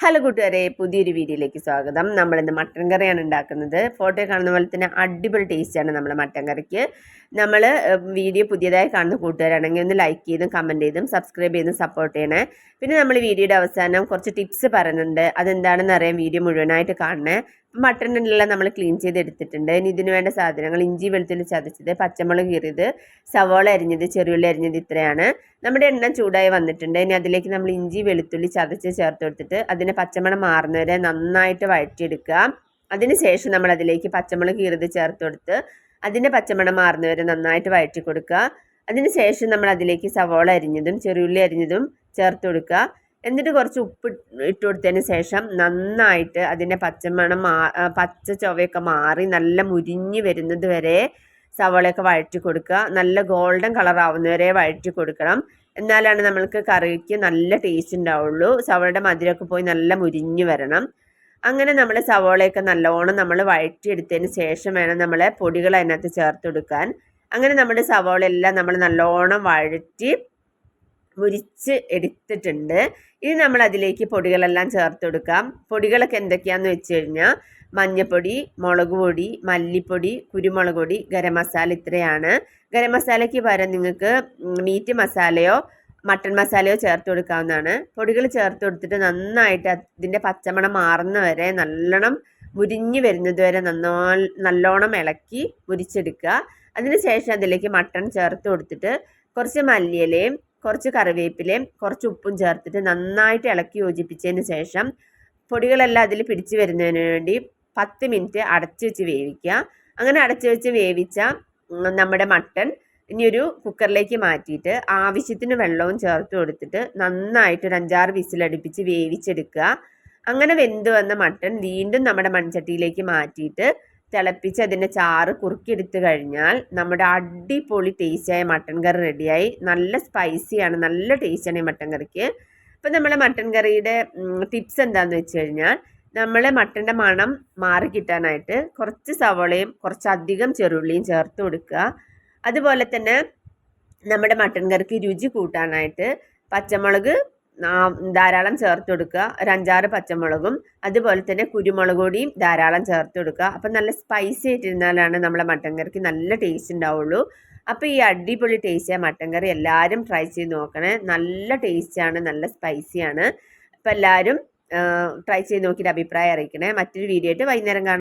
Hello കൂട്ടുകാരെ, പുതിയൊരു വീഡിയോയിലേക്ക് സ്വാഗതം. നമ്മളിന്ന് മട്ടൻ കറിയാണ് ഉണ്ടാക്കുന്നത്. ഫോട്ടോ കാണുന്ന പോലെ തന്നെ അടിപൊളി ടേസ്റ്റാണ് നമ്മുടെ മട്ടൻ കറിക്ക്. നമ്മൾ വീഡിയോ പുതിയതായി കാണുന്ന കൂട്ടുകാരാണെങ്കിൽ ഒന്ന് ലൈക്ക് ചെയ്തും കമൻറ്റ് ചെയ്തും സബ്സ്ക്രൈബ് ചെയ്തും സപ്പോർട്ട് ചെയ്യണേ. പിന്നെ നമ്മൾ വീഡിയോയുടെ അവസാനം കുറച്ച് ടിപ്സ് പറയുന്നുണ്ട്. അതെന്താണെന്ന് അറിയാൻ വീഡിയോ മുഴുവനായിട്ട് കാണണേ. മട്ടനെല്ലാം നമ്മൾ ക്ലീൻ ചെയ്തെടുത്തിട്ടുണ്ട്. ഇനി ഇതിന് വേണ്ട സാധനങ്ങൾ: ഇഞ്ചി വെളുത്തുള്ളി ചതച്ചത്, പച്ചമുളക് കീറിയത്, സവോള അരിഞ്ഞത്, ചെറിയുള്ളി അരിഞ്ഞത്, ഇത്രയാണ്. നമ്മുടെ എണ്ണ ചൂടായി വന്നിട്ടുണ്ട്. ഇനി അതിലേക്ക് നമ്മൾ ഇഞ്ചി വെളുത്തുള്ളി ചതച്ച് ചേർത്ത് കൊടുത്തിട്ട് അതിന് പച്ചമണം മാറുന്നവരെ നന്നായിട്ട് വഴറ്റിയെടുക്കുക. അതിനുശേഷം നമ്മൾ അതിലേക്ക് പച്ചമുളക് കീറിയത് ചേർത്ത് കൊടുത്ത് അതിൻ്റെ പച്ചമണം മാറുന്നവരെ നന്നായിട്ട് വഴറ്റി കൊടുക്കുക. അതിനുശേഷം നമ്മൾ അതിലേക്ക് സവോള അരിഞ്ഞതും ചെറിയുള്ളി അരിഞ്ഞതും ചേർത്ത് കൊടുക്കുക. എന്നിട്ട് കുറച്ച് ഉപ്പ് ഇട്ട് കൊടുത്തതിന് ശേഷം നന്നായിട്ട് അതിൻ്റെ പച്ച ചൊവയൊക്കെ മാറി നല്ല മുരിഞ്ഞ് വരുന്നത് വരെ സവോളയൊക്കെ വഴറ്റി കൊടുക്കുക. നല്ല ഗോൾഡൻ കളർ ആവുന്നവരെ വഴറ്റി കൊടുക്കണം. എന്നാലാണ് നമ്മൾക്ക് കറിക്ക് നല്ല ടേസ്റ്റ് ഉണ്ടാവുള്ളൂ. സവോളയുടെ മധുരമൊക്കെ പോയി നല്ല മുരിഞ്ഞ് വരണം. അങ്ങനെ നമ്മൾ സവോളയൊക്കെ നല്ലോണം നമ്മൾ വഴറ്റിയെടുത്തതിന് ശേഷം വേണം നമ്മൾ പൊടികൾ അതിനകത്ത് ചേർത്ത് കൊടുക്കാൻ. അങ്ങനെ നമ്മുടെ സവോള എല്ലാം നമ്മൾ നല്ലോണം വഴറ്റി മുരിച്ച് എടുത്തിട്ടുണ്ട്. ഇനി നമ്മൾ അതിലേക്ക് പൊടികളെല്ലാം ചേർത്ത് കൊടുക്കാം. പൊടികളൊക്കെ എന്തൊക്കെയാണെന്ന് വെച്ച് കഴിഞ്ഞാൽ മഞ്ഞൾപ്പൊടി, മുളക് പൊടി, മല്ലിപ്പൊടി, കുരുമുളക് പൊടി, ഗരം മസാല, ഇത്രയാണ്. ഗരം മസാലയ്ക്ക് പകരം നിങ്ങൾക്ക് മീറ്റ് മസാലയോ മട്ടൺ മസാലയോ ചേർത്ത് കൊടുക്കാവുന്നതാണ്. പൊടികൾ ചേർത്ത് കൊടുത്തിട്ട് നന്നായിട്ട് അതിൻ്റെ പച്ചമണം മാറുന്ന വരെ നല്ലോണം മുരിഞ്ഞ് വരുന്നത് വരെ നല്ലോണം ഇളക്കി മുരിച്ചെടുക്കുക. അതിനുശേഷം അതിലേക്ക് മട്ടൺ ചേർത്ത് കൊടുത്തിട്ട് കുറച്ച് മല്ലിയിലയും കുറച്ച് കറിവേപ്പിലയും കുറച്ച് ഉപ്പും ചേർത്തിട്ട് നന്നായിട്ട് ഇളക്കി യോജിപ്പിച്ചതിന് ശേഷം പൊടികളെല്ലാം അതിൽ പിടിച്ച് വരുന്നതിന് വേണ്ടി 10 മിനിറ്റ് അടച്ചു വെച്ച് വേവിക്കുക. അങ്ങനെ അടച്ചു വെച്ച് വേവിച്ച നമ്മുടെ മട്ടൺ ഇനി ഒരു കുക്കറിലേക്ക് മാറ്റിയിട്ട് ആവശ്യത്തിന് വെള്ളവും ചേർത്ത് കൊടുത്തിട്ട് നന്നായിട്ട് ഒരു 5-6 വിസിലടുപ്പിച്ച് വേവിച്ചെടുക്കുക. അങ്ങനെ വെന്ത് വന്ന മട്ടൺ വീണ്ടും നമ്മുടെ മൺചട്ടിയിലേക്ക് മാറ്റിയിട്ട് തിളപ്പിച്ച് അതിൻ്റെ ചാറ് കുറുക്കിയെടുത്ത് കഴിഞ്ഞാൽ നമ്മുടെ അടിപൊളി ടേസ്റ്റിയായ മട്ടൻ കറി റെഡിയായി. നല്ല സ്പൈസിയാണ്, നല്ല ടേസ്റ്റാണ് ഈ മട്ടൻ കറിക്ക്. ഇപ്പം നമ്മളെ മട്ടൻ കറിയുടെ ടിപ്സ് എന്താണെന്ന് വെച്ച് കഴിഞ്ഞാൽ നമ്മൾ മട്ടൻ്റെ മണം മാറി കിട്ടാനായിട്ട് കുറച്ച് സവോളയും കുറച്ചധികം ചെറുള്ളിയും ചേർത്ത് കൊടുക്കുക. അതുപോലെ തന്നെ നമ്മുടെ മട്ടൻ കറിക്ക് രുചി കൂട്ടാനായിട്ട് പച്ചമുളക് ധാരാളം ചേർത്ത് കൊടുക്കുക. ഒരു 5-6 പച്ചമുളകും അതുപോലെ തന്നെ കുരുമുളക് പൊടിയും ധാരാളം ചേർത്ത് കൊടുക്കുക. അപ്പം നല്ല സ്പൈസി ആയിട്ടിരുന്നാലാണ് നമ്മളെ മട്ടൻ കറിക്ക് നല്ല ടേസ്റ്റ് ഉണ്ടാവുള്ളൂ. അപ്പോൾ ഈ അടിപൊളി ടേസ്റ്റിയായ മട്ടൻ കറി എല്ലാവരും ട്രൈ ചെയ്ത് നോക്കണേ. നല്ല ടേസ്റ്റാണ്, നല്ല സ്പൈസിയാണ്. അപ്പോൾ എല്ലാവരും ട്രൈ ചെയ്ത് നോക്കിയിട്ട് അഭിപ്രായം അറിയിക്കണേ. മറ്റൊരു വീഡിയോ ആയിട്ട് വൈകുന്നേരം കാണാം.